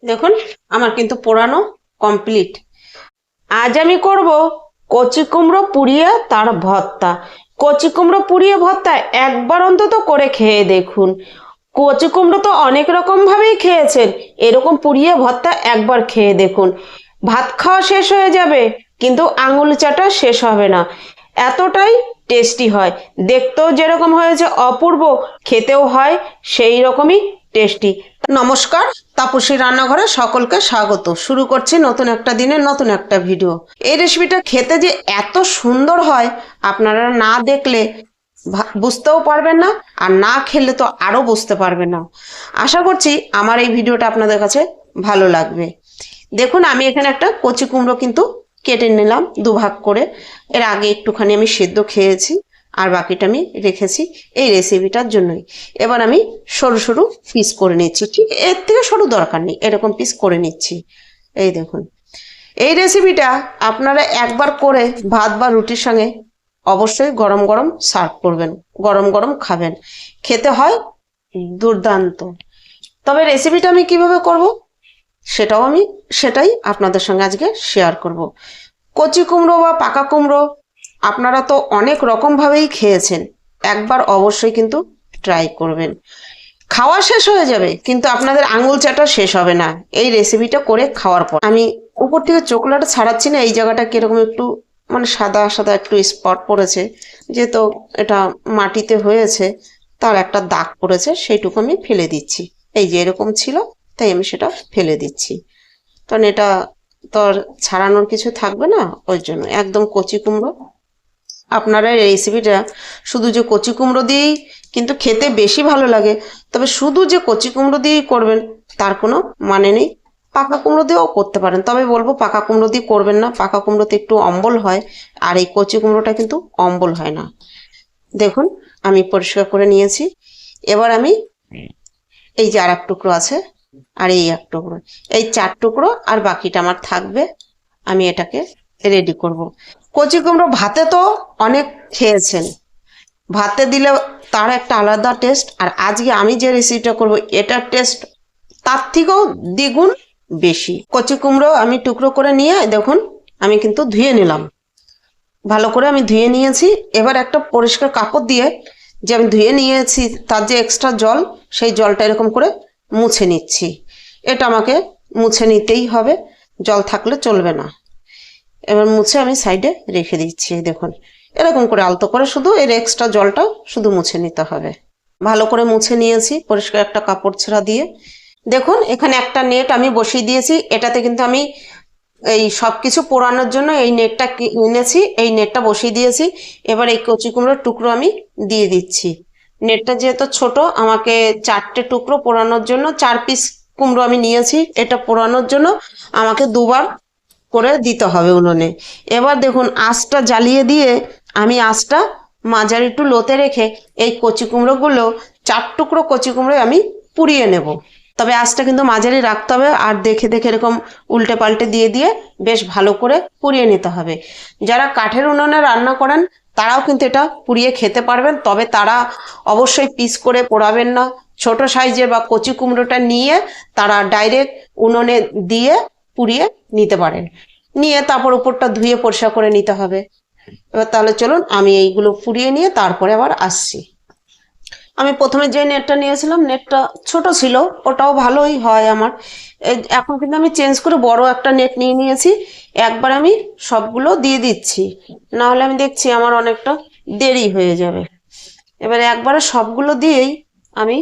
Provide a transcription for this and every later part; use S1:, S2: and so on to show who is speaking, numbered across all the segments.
S1: দেখুন আমার কিন্তু পোড়ানো কমপ্লিট। আজ আমি করব কচি কুমড়ো পুড়িয়ে তার ভর্তা। কচি কুমড়ো পুড়িয়ে ভর্তা একবার অন্তত করে খেয়ে দেখুন। কচি কুমড়ো তো অনেক রকম ভাবেই খেয়েছেন, এরকম পুড়িয়ে ভর্তা একবার খেয়ে দেখুন। ভাত খাওয়া শেষ হয়ে যাবে কিন্তু আঙুল চাটা শেষ হবে না, এতটাই টেস্টি হয়। দেখতেও যেরকম হয়েছে অপূর্ব, খেতেও হয় সেই রকমই টেস্টি। নমস্কার, তাপসী রান্নাঘরে সকলকে স্বাগত। শুরু করছি নতুন একটা দিনের নতুন একটা ভিডিও। এই রেসিপিটা খেতে যে এত সুন্দর হয় আপনারা না দেখলে বুঝতেও পারবেন না, আর না খেলে তো আরো বুঝতে পারবেন না। আশা করছি আমার এই ভিডিওটা আপনাদের কাছে ভালো লাগবে। দেখুন আমি এখানে একটা কচি কুমড়ো কিন্তু কেটে নিলাম দুভাগ করে। এর আগে একটুখানি আমি সেদ্ধ খেয়েছি, আর বাকিটা আমি রেখেছি এই রেসিপিটার জন্যই। এবার আমি সরু সরু পিস করে নিচ্ছি, ঠিক এর থেকে সরু দরকার নেই, এরকম পিস করে নিচ্ছি। এই দেখুন, এই রেসিপিটা আপনারা একবার করে ভাত বা রুটির সঙ্গে অবশ্যই গরম গরম সার্ভ করবেন, গরম গরম খাবেন, খেতে হয় দুর্দান্ত। তবে রেসিপিটা আমি কিভাবে করব সেটাই আপনাদের সঙ্গে আজকে শেয়ার করব। কচি কুমড়ো বা পাকা কুমড়ো আপনারা তো অনেক রকম ভাবেই খেয়েছেন, একবার অবশ্যই কিন্তু ট্রাই করবেন। খাওয়া শেষ হয়ে যাবে কিন্তু আপনাদের আঙুল চাটা শেষ হবে না এই রেসিপিটা করে খাওয়ার পর। আমি উপর থেকে চোখলাটা ছাড়াচ্ছি না, এই জায়গাটা কিরকম একটু মানে সাদা সাদা একটু স্পট পড়েছে, যেহেতু এটা মাটিতে হয়েছে তার একটা দাগ পড়েছে, সেইটুকু আমি ফেলে দিচ্ছি। এই যে এরকম ছিল তাই আমি সেটা ফেলে দিচ্ছি, কারণ এটা তো আর ছাড়ানোর কিছু থাকবে না, ওই জন্য। একদম কচি কুমড়ো। আপনারা এই রেসিপিটা শুধু যে কচি কুমড়ো দিয়েই কিন্তু খেতে বেশি ভালো লাগে, তবে শুধু যে কচি কুমড়ো দিয়েই করবেন তার কোনো মানে নেই, পাকা কুমড়ো দিয়েও করতে পারেন। তবে বলবো পাকা কুমড়ো দিয়ে করবেন না, পাকা কুমড়োতে একটু অম্বল হয়, আর এই কচি কুমড়োটা কিন্তু অম্বল হয় না। দেখুন আমি পরিষ্কার করে নিয়েছি। এবার আমি এই যে আর এক টুকরো আছে, আর এই এক টুকরো, এই 4 টুকরো আর বাকিটা আমার থাকবে, আমি এটাকে রেডি করব। কচি কুমড়ো ভাতে তো অনেক খেয়েছেন, ভাতে দিলে তার একটা আলাদা টেস্ট, আর আজকে আমি যে রেসিপিটা করব এটার টেস্ট তার থেকেও দ্বিগুণ বেশি। কচি কুমড়ো আমি টুকরো করে নিয়ে দেখুন আমি কিন্তু ধুয়ে নিলাম, ভালো করে আমি ধুয়ে নিয়েছি। এবার একটা পরিষ্কার কাপড় দিয়ে যে আমি ধুয়ে নিয়েছি তার যে এক্সট্রা জল, সেই জলটা এরকম করে মুছে নিচ্ছি। এটা আমাকে মুছে নিতেই হবে, জল থাকলে চলবে না। এবার মুছে আমি সাইডে রেখে দিচ্ছি। দেখুন এরকম করে আলতো করে শুধু এর এক্সট্রা জলটা শুধু মুছে নিতে হবে। ভালো করে মুছে নিয়েছি পরিষ্কার একটা কাপড় ছেঁড়া দিয়ে। দেখুন এখানে একটা নেট আমি বসিয়ে দিয়েছি, এটাতে কিন্তু আমি এই সব কিছু পোড়ানোর জন্য এই নেটটা এনেছি, এই নেটটা বসিয়ে দিয়েছি। এবার এই কচি কুমড়োর টুকরো আমি দিয়ে দিচ্ছি। নেটটা যেহেতু ছোট, আমাকে 4টে টুকরো পোড়ানোর জন্য 4 পিস কুমড়ো আমি নিয়েছি, এটা পোড়ানোর জন্য আমাকে দুবার করে দিতে হবে উনুনে। এবার দেখুন আঁচটা জ্বালিয়ে দিয়ে আমি আঁচটা মাঝারি একটু লোতে রেখে এই কচি কুমড়োগুলো 4 টুকরো কচি কুমড়ো আমি পুড়িয়ে নেব। তবে আঁচটা কিন্তু মাঝারি রাখতে হবে, আর দেখে দেখে এরকম উল্টে পাল্টে দিয়ে দিয়ে বেশ ভালো করে পুড়িয়ে নিতে হবে। যারা কাঠের উনুনে রান্না করেন তারাও কিন্তু এটা পুড়িয়ে খেতে পারবেন, তবে তারা অবশ্যই পিস করে পোড়াবেন না। ছোট সাইজের বা কচি কুমড়োটা নিয়ে তারা ডাইরেক্ট উনুনে দিয়ে পুড়িয়ে নিতে পারেন, নিয়ে তারপর উপরটা ধুয়ে পরিষ্কার করে নিতে হবে। এবার তাহলে চলুন আমি এইগুলো পুড়িয়ে নিয়ে তারপরে আবার আসছি। আমি প্রথমে যে নেটটা নিয়েছিলাম নেটটা ছোট ছিল, ওটাও ভালোই হয় আমার। এখন কিন্তু আমি চেঞ্জ করে বড় একটা নেট নিয়ে নিয়েছি, একবার আমি সবগুলো দিয়ে দিচ্ছি, না হলে আমি দেখছি আমার অনেকটা দেরি হয়ে যাবে। এবারে একবারে সবগুলো দিয়েই আমি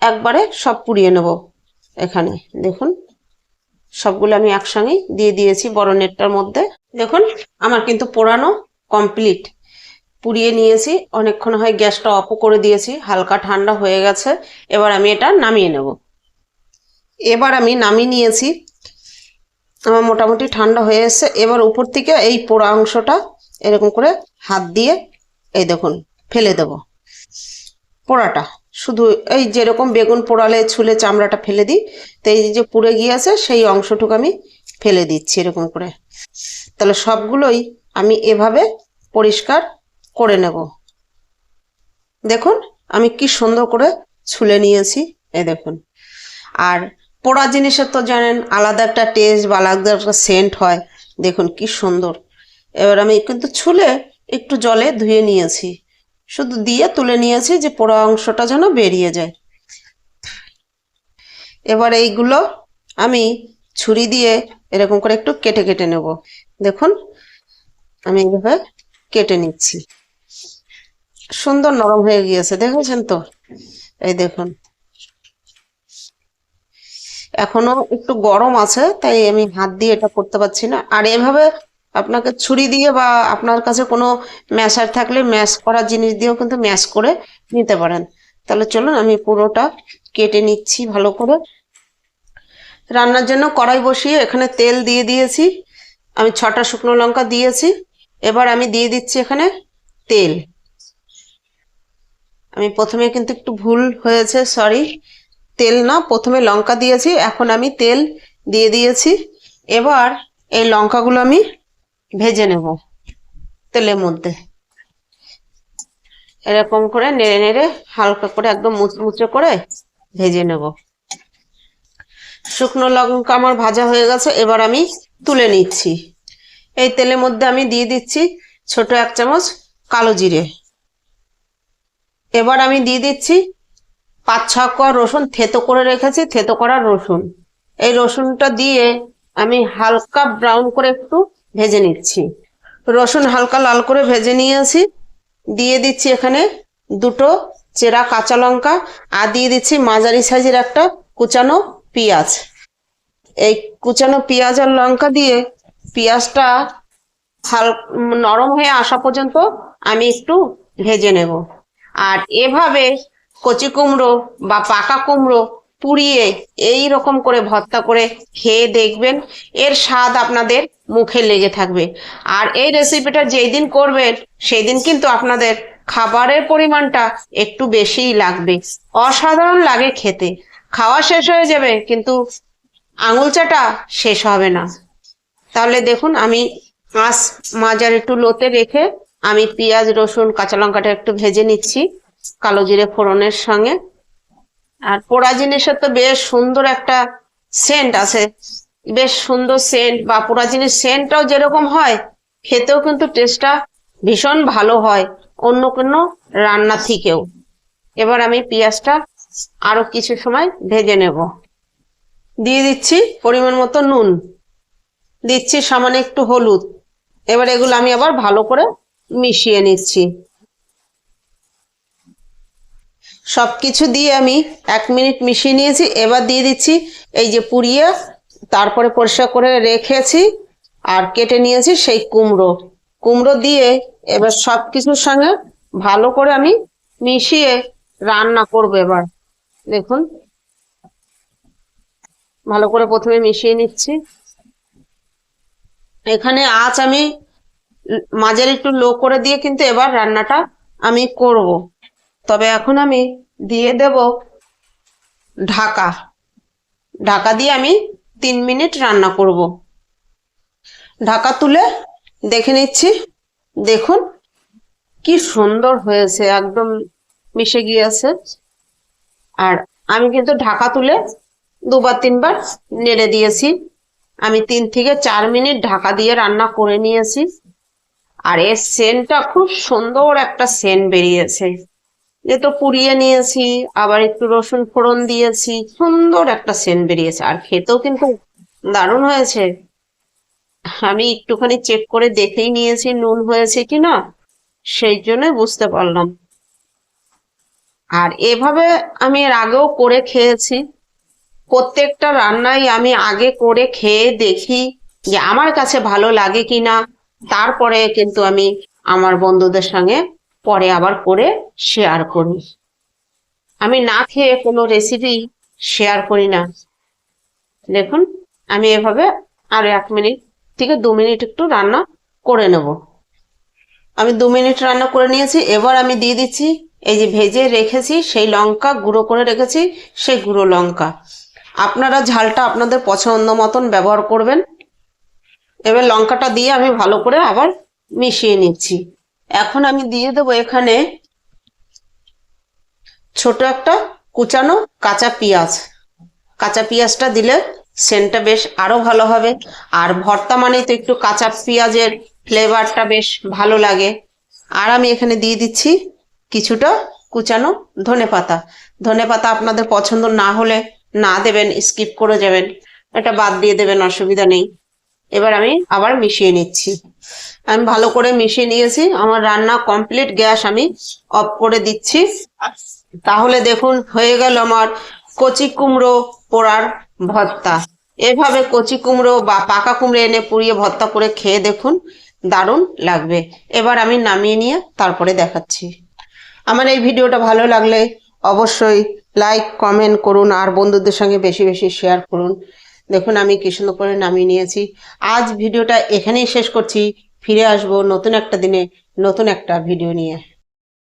S1: একবারে সব পুড়িয়ে নেব। এখানে দেখুন সবগুলো আমি একসঙ্গেই দিয়ে দিয়েছি বড় নেটটার মধ্যে। দেখুন আমার কিন্তু পোড়ানো কমপ্লিট, পুড়িয়ে নিয়েছি, অনেকক্ষণ হয় গ্যাসটা অফ করে দিয়েছি, হালকা ঠান্ডা হয়ে গেছে। এবার আমি এটা নামিয়ে নেব। এবার আমি নামিয়ে নিয়েছি, আমার মোটামুটি ঠান্ডা হয়ে এসছে। এবার উপর থেকে এই পোড়া অংশটা এরকম করে হাত দিয়ে এই দেখুন ফেলে দেব। পোড়াটা শুধু এই যেরকম বেগুন পোড়ালে ছুলে চামড়াটা ফেলে দিই, তো এই যে পুড়ে গিয়েছে সেই অংশটুকু আমি ফেলে দিচ্ছি এরকম করে। তাহলে সবগুলোই আমি এভাবে পরিষ্কার করে নেব। দেখুন আমি কি সুন্দর করে ছুলে নিয়েছি, এই দেখুন। আর পোড়া জিনিসের তো জানেন আলাদা একটা টেস্ট বা আলাদা একটা সেন্ট হয়। দেখুন কি সুন্দর। এবার আমি কিন্তু ছুলে একটু জলে ধুয়ে নিয়েছি, শুধু দিয়ে তুলে নিয়েছি যে পোড়া অংশটা যেন বেরিয়ে যায়। এবার এইগুলো আমি ছুরি দিয়ে এরকম করে একটু কেটে কেটে নেব। দেখুন আমি এইভাবে কেটে নিচ্ছি, সুন্দর নরম হয়ে গিয়েছে, দেখেছেন তো? এই দেখুন এখনো একটু গরম আছে, তাই আমি হাত দিয়ে এটা করতে পারছি না। আর এভাবে আপনাকে ছুরি দিয়ে বা আপনার কাছে কোনো ম্যাশার থাকলে ম্যাশ করার জিনিস দিয়েও কিন্তু ম্যাশ করে নিতে পারেন। তাহলে চলুন আমি পুরোটা কেটে নিচ্ছি ভালো করে। রান্নার জন্য কড়াই বসিয়ে এখানে তেল দিয়ে দিয়েছি, আমি 6টা শুকনো লঙ্কা দিয়েছি। এবার আমি দিয়ে দিচ্ছি এখানে তেল। আমি প্রথমে কিন্তু একটু ভুল হয়েছে, সরি, তেল না, প্রথমে লঙ্কা দিয়েছি, এখন আমি তেল দিয়ে দিয়েছি। এবার এই লঙ্কাগুলো আমি ভেজে নেব তেলের মধ্যে, এরকম করে নেড়ে নেড়ে হালকা করে একদম মুচমুচে করে ভেজে নেব। শুকনো লঙ্কা আমার ভাজা হয়ে গেছে, এবার আমি তুলে নিচ্ছি। এই তেলের মধ্যে আমি দিয়ে দিচ্ছি ছোট 1 চামচ কালো জিরে। এবার আমি দিয়ে দিচ্ছি 5-6 কোয়া রসুন, থেতো করে রেখেছি, থেতো করা রসুন। এই রসুনটা দিয়ে আমি হালকা ব্রাউন করে একটু ভেজে নিচ্ছি। রসুন হালকা লাল করে ভেজে নিয়েছি। দিয়ে দিচ্ছি এখানে 2টো চেরা কাঁচা লঙ্কা, আর দিয়ে দিচ্ছি মাঝারি সাইজের একটা কুচানো পেঁয়াজ। এই কুচানো পেঁয়াজ আর লঙ্কা দিয়ে পেঁয়াজটা নরম হয়ে আসা পর্যন্ত আমি একটু ভেজে নেব। আর এভাবে কচি কুমড়ো বা পাকা কুমড়ো পুড়িয়ে এই রকম করে ভর্তা করে খেয়ে দেখবেন, এর স্বাদ আপনাদের মুখে লেগে থাকবে। আর এই রেসিপিটা যেই দিন করবেন সেই দিন কিন্তু আপনাদের খাবারের পরিমাণটা একটু বেশিই লাগবে, অসাধারণ লাগে খেতে। খাওয়া শেষ হয়ে যাবে কিন্তু আঙুল চাটা শেষ হবে না। তাহলে দেখুন আমি আঁচ মাঝারি একটু লোতে রেখে আমি পেঁয়াজ রসুন কাঁচা লঙ্কাটা একটু ভেজে নিচ্ছি কালো জিরে ফোড়নের সঙ্গে। আর পোড়া জিনিসের তো বেশ সুন্দর একটা সেন্ট আছে, বেশ সুন্দর সেন্ট, বা পোড়া জিনিস সেন্টটাও যেরকম হয় খেতেও কিন্তু টেস্টটা ভীষণ ভালো হয় অন্য কোনো রান্না থেকেও। এবার আমি পেঁয়াজটা আরো কিছু সময় ভেজে নেব। দিয়ে দিচ্ছি পরিমাণ মতো নুন, দিচ্ছি সামান্য একটু হলুদ। এবার এগুলো আমি আবার ভালো করে মিশিয়ে নিচ্ছি। সবকিছু দিয়ে আমি 1 মিনিট মিশিয়ে নিয়েছি। এবার দিয়ে দিচ্ছি এই যে পুড়িয়ে তারপরে পরিষ্কার করে রেখেছি আর কেটে নিয়েছি সেই কুমড়ো দিয়ে এবার সবকিছুর সঙ্গে ভালো করে আমি মিশিয়ে রান্না করব। এবার দেখুন ভালো করে প্রথমে মিশিয়ে নিচ্ছি। এখানে আঁচ আমি মাঝারি একটু লো করে দিয়ে কিন্তু এবার রান্নাটা আমি করব। তবে এখন আমি দিয়ে দেব ঢাকা। ঢাকা দিয়ে আমি 3 মিনিট রান্না করব। ঢাকা তুলে দেখে নিচ্ছি, দেখুন কি সুন্দর হয়েছে, একদম মিশে গিয়েছে। আর আমি কিন্তু ঢাকা তুলে 2-3 বার নেড়ে দিয়েছি। আমি 3 থেকে 4 মিনিট ঢাকা দিয়ে রান্না করে নিয়েছি। আর এর সেন্টটা খুব সুন্দর একটা সেন্ট বেরিয়েছে, যেহেতু পুড়িয়ে নিয়েছি আবার একটু রসুন ফোড়ন দিয়েছি, সুন্দর একটা সেন্ট বেরিয়েছে। আর খেতেও কিন্তু দারুণ হয়েছে। আমি একটুখানি চেক করে দেখেই নিয়েছি নুন হয়েছে কিনা, সেই জন্য বুঝতে পারলাম। আর এভাবে আমি এর আগেও করে খেয়েছি। প্রত্যেকটা রান্নাই আমি আগে করে খেয়ে দেখি যে আমার কাছে ভালো লাগে কিনা, তারপরে কিন্তু আমি আমার বন্ধুদের সঙ্গে পরে আবার করে শেয়ার করি। আমি না খেয়ে কোনো রেসিপি শেয়ার করি না। দেখুন আমি এভাবে আরো 1 মিনিট থেকে 2 মিনিট একটু রান্না করে নেব। আমি 2 মিনিট রান্না করে নিয়েছি। এবার আমি দিয়ে দিচ্ছি এই যে ভেজে রেখেছি সেই লঙ্কা, গুঁড়ো করে রেখেছি সেই গুঁড়ো লঙ্কা। আপনারা ঝালটা আপনাদের পছন্দ মতন ব্যবহার করবেন। এবার লঙ্কাটা দিয়ে আমি ভালো করে আবার মিশিয়ে নিচ্ছি। এখন আমি দিয়ে দেবো এখানে ছোট একটা কুচানো কাঁচা পেঁয়াজ। কাঁচা পেঁয়াজটা দিলে সেন্টটা বেশ আরো ভালো হবে। আর ভর্তা মানেই তো একটু কাঁচা পেঁয়াজের ফ্লেভারটা বেশ ভালো লাগে। আর আমি এখানে দিয়ে দিচ্ছি কিছুটা কুচানো ধনেপাতা। ধনেপাতা আপনাদের পছন্দ না হলে না দেবেন, স্কিপ করে যাবেন, এটা বাদ দিয়ে দেবেন, অসুবিধা নেই। এবার আমি আবার মিশিয়ে নিচ্ছি। আমি ভালো করে মিশিয়ে নিয়েছি, আমার রান্না কমপ্লিট। গ্যাস আমি অফ করে দিচ্ছি। তাহলে দেখুন হয়ে গেল আমার কচি কুমড়ো পোড়ার ভর্তা। এভাবে কচি কুমড়ো বা পাকা কুমড়ো এনে পুড়িয়ে ভর্তা করে খেয়ে দেখুন, দারুণ লাগবে। এবার আমি নামিয়ে নিয়ে তারপরে দেখাচ্ছি। আমার এই ভিডিওটা ভালো লাগলে অবশ্যই লাইক কমেন্ট করুন আর বন্ধুদের সঙ্গে বেশি বেশি শেয়ার করুন। দেখুন আমি কি সুন্দর করে নামিয়ে নিয়েছি। আজ ভিডিওটা এখানেই শেষ করছি। ফিরে আসবো নতুন একটা দিনে নতুন একটা ভিডিও নিয়ে।